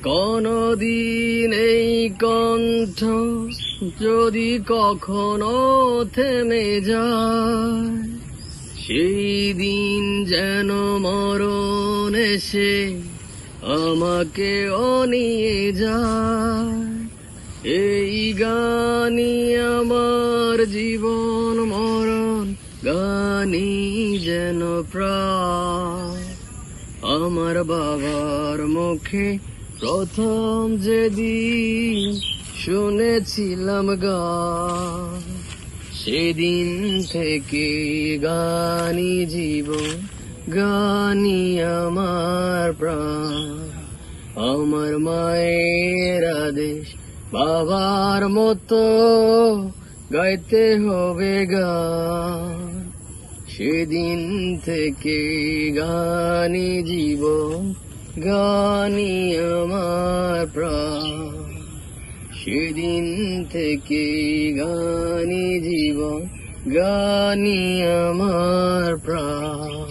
কোনদিন এই কণ্ঠ যদি কখনো থেমে যায়, সেই দিন যেন মরণ এসে আমাকে নিয়ে যায়। এই গানই আমার জীবন মরণ, গানই যেন প্রাণ। আমার বাবার মুখে প্রথম যেদিন শুনেছিলাম গান, সেদিন থেকে গানই জীবন, গানই আমার প্রাণ। আমার মায়ের আদেশ বাবার মতো গাইতে হবে গান, সেদিন থেকে গানই জীবন, গানই আমার প্রাণ। সেদিন থেকে গানই জীবন, গানই আমার প্রাণ।